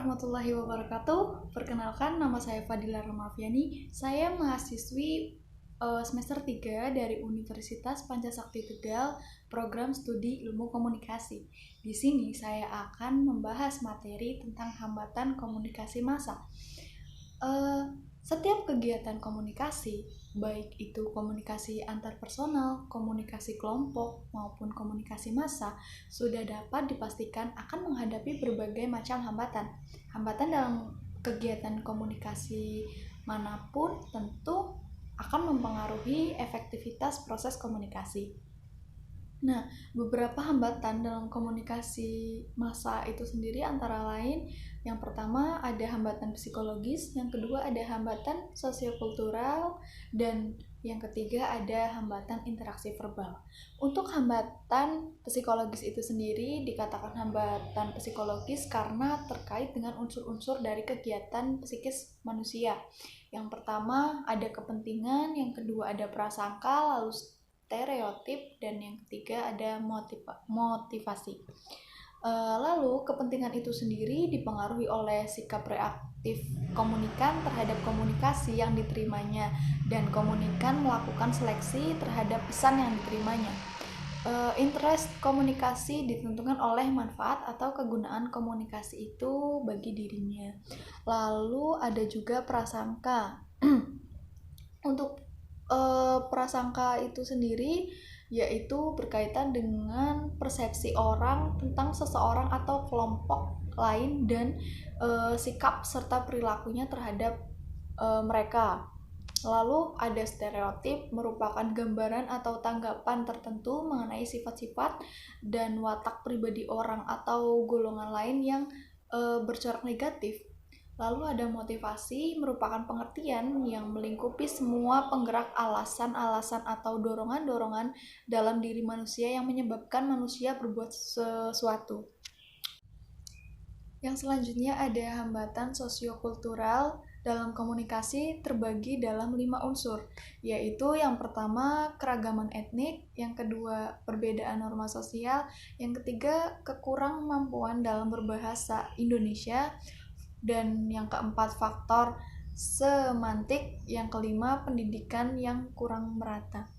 warahmatullahi wabarakatuh. Perkenalkan, nama saya Fadila Ramafiani. Saya mahasiswi semester 3 dari Universitas Pancasakti Tegal, program studi ilmu komunikasi. Di sini saya akan membahas materi tentang hambatan komunikasi massa. Setiap kegiatan komunikasi, baik itu komunikasi antar personal, komunikasi kelompok, maupun komunikasi massa, sudah dapat dipastikan akan menghadapi berbagai macam hambatan. Hambatan dalam kegiatan komunikasi manapun tentu akan mempengaruhi efektivitas proses komunikasi. Nah, beberapa hambatan dalam komunikasi massa itu sendiri antara lain, yang pertama ada hambatan psikologis, yang kedua ada hambatan sosiokultural, dan yang ketiga ada hambatan interaksi verbal. Untuk hambatan psikologis itu sendiri dikatakan hambatan psikologis karena terkait dengan unsur-unsur dari kegiatan psikis manusia. Yang pertama ada kepentingan, yang kedua ada prasangka, lalu stereotip, dan yang ketiga ada motivasi. Lalu kepentingan itu sendiri dipengaruhi oleh sikap reaktif komunikan terhadap komunikasi yang diterimanya, dan komunikan melakukan seleksi terhadap pesan yang diterimanya. Interest komunikasi ditentukan oleh manfaat atau kegunaan komunikasi itu bagi dirinya. Lalu ada juga prasangka. Untuk prasangka itu sendiri yaitu berkaitan dengan persepsi orang tentang seseorang atau kelompok lain dan sikap serta perilakunya terhadap mereka. Lalu ada stereotip, merupakan gambaran atau tanggapan tertentu mengenai sifat-sifat dan watak pribadi orang atau golongan lain yang bercorak negatif. Lalu ada motivasi, merupakan pengertian yang melingkupi semua penggerak alasan-alasan atau dorongan-dorongan dalam diri manusia yang menyebabkan manusia berbuat sesuatu. Yang selanjutnya ada hambatan sosiokultural dalam komunikasi terbagi dalam 5 unsur, yaitu yang pertama keragaman etnik, yang kedua perbedaan norma sosial, yang ketiga kekurangmampuan dalam berbahasa Indonesia, dan yang keempat faktor semantik, yang kelima pendidikan yang kurang merata.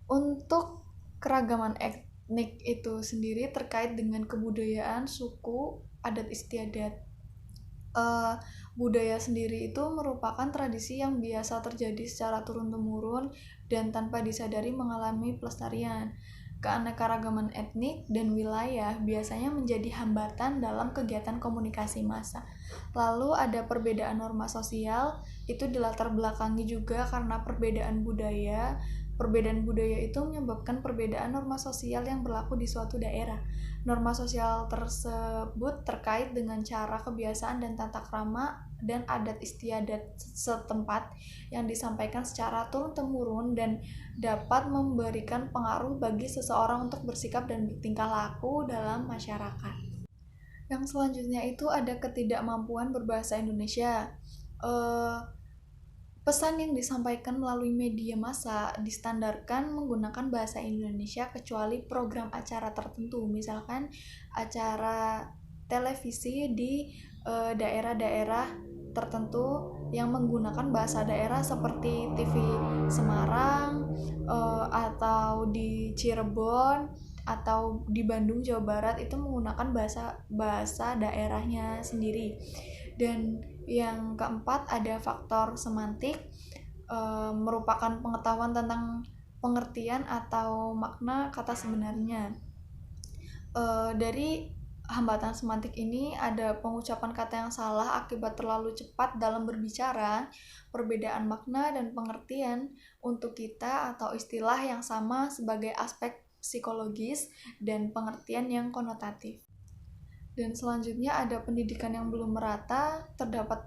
Untuk keragaman etnik itu sendiri terkait dengan kebudayaan, suku, adat istiadat. Budaya sendiri itu merupakan tradisi yang biasa terjadi secara turun-temurun dan tanpa disadari mengalami pelestarian. Keanekaragaman etnik dan wilayah biasanya menjadi hambatan dalam kegiatan komunikasi massa. Lalu ada perbedaan norma sosial, itu dilatar belakangi juga karena perbedaan budaya. Perbedaan budaya itu menyebabkan perbedaan norma sosial yang berlaku di suatu daerah. Norma sosial tersebut terkait dengan cara, kebiasaan, dan tata krama dan adat istiadat setempat yang disampaikan secara turun-temurun dan dapat memberikan pengaruh bagi seseorang untuk bersikap dan bertingkah laku dalam masyarakat. Yang selanjutnya itu ada ketidakmampuan berbahasa Indonesia. Pesan yang disampaikan melalui media massa distandarkan menggunakan bahasa Indonesia kecuali program acara tertentu, misalkan acara televisi di daerah-daerah tertentu yang menggunakan bahasa daerah seperti TV Semarang, atau di Cirebon atau di Bandung, Jawa Barat, itu menggunakan bahasa daerahnya sendiri. Dan yang keempat ada faktor semantik, merupakan pengetahuan tentang pengertian atau makna kata sebenarnya. Dari hambatan semantik ini ada pengucapan kata yang salah akibat terlalu cepat dalam berbicara, perbedaan makna dan pengertian untuk kita atau istilah yang sama sebagai aspek psikologis dan pengertian yang konotatif. Dan selanjutnya ada pendidikan yang belum merata, terdapat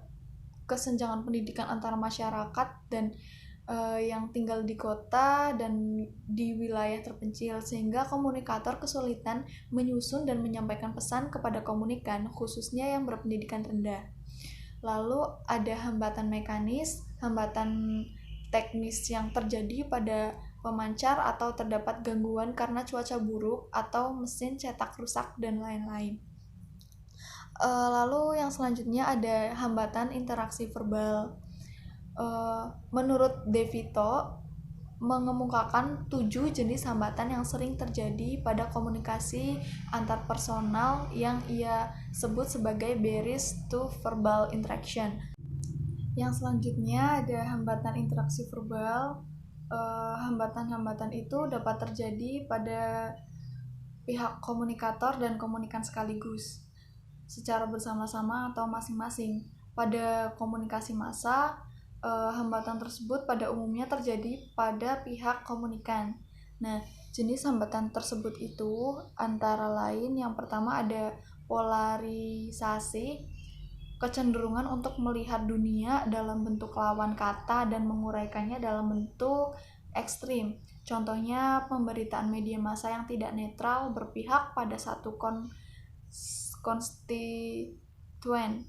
kesenjangan pendidikan antara masyarakat dan yang tinggal di kota dan di wilayah terpencil, sehingga komunikator kesulitan menyusun dan menyampaikan pesan kepada komunikan, khususnya yang berpendidikan rendah. Lalu ada hambatan mekanis, hambatan teknis yang terjadi pada pemancar atau terdapat gangguan karena cuaca buruk atau mesin cetak rusak dan lain-lain. Lalu yang selanjutnya ada hambatan interaksi verbal. Menurut De Vito, mengemukakan 7 jenis hambatan yang sering terjadi pada komunikasi antarpersonal yang ia sebut sebagai barriers to verbal interaction. Yang selanjutnya ada hambatan interaksi verbal. Hambatan-hambatan itu dapat terjadi pada pihak komunikator dan komunikan sekaligus, secara bersama-sama atau masing-masing. Pada komunikasi massa, hambatan tersebut pada umumnya terjadi pada pihak komunikan. Nah, jenis hambatan tersebut itu antara lain yang pertama ada polarisasi, kecenderungan untuk melihat dunia dalam bentuk lawan kata dan menguraikannya dalam bentuk ekstrim. Contohnya pemberitaan media massa yang tidak netral berpihak pada satu konstituen.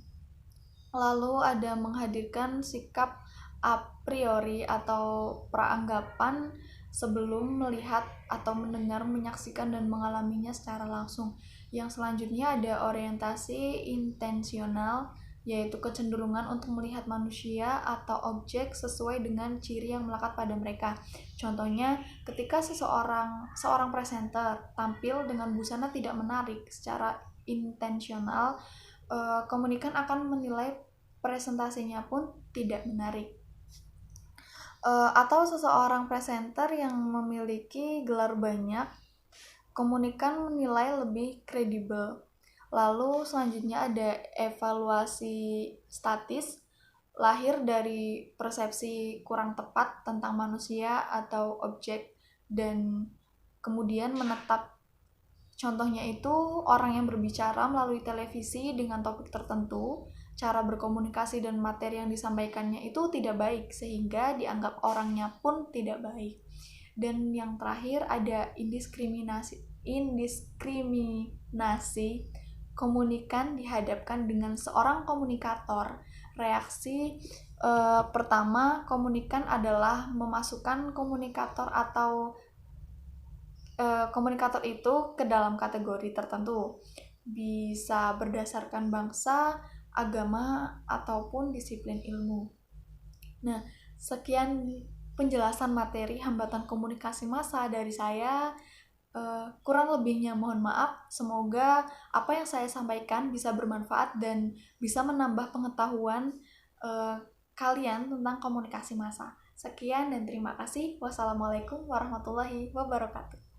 Lalu ada menghadirkan sikap a priori atau praanggapan sebelum melihat atau mendengar, menyaksikan, dan mengalaminya secara langsung. Yang selanjutnya ada orientasi intensional, yaitu kecenderungan untuk melihat manusia atau objek sesuai dengan ciri yang melekat pada mereka. Contohnya, ketika seorang presenter tampil dengan busana tidak menarik secara intensional, komunikan akan menilai presentasinya pun tidak menarik. Atau seseorang presenter yang memiliki gelar banyak, komunikan menilai lebih kredibel. Lalu selanjutnya ada evaluasi statis, lahir dari persepsi kurang tepat tentang manusia atau objek dan kemudian menetap. Contohnya itu orang yang berbicara melalui televisi dengan topik tertentu, cara berkomunikasi dan materi yang disampaikannya itu tidak baik sehingga dianggap orangnya pun tidak baik. Dan yang terakhir ada indiskriminasi. Komunikan dihadapkan dengan seorang komunikator. Reaksi pertama komunikan adalah memasukkan komunikator itu ke dalam kategori tertentu, bisa berdasarkan bangsa, agama, ataupun disiplin ilmu. Nah, sekian penjelasan materi hambatan komunikasi massa dari saya. Kurang lebihnya mohon maaf. Semoga apa yang saya sampaikan bisa bermanfaat dan bisa menambah pengetahuan kalian tentang komunikasi massa. Sekian dan terima kasih. Wassalamualaikum warahmatullahi wabarakatuh.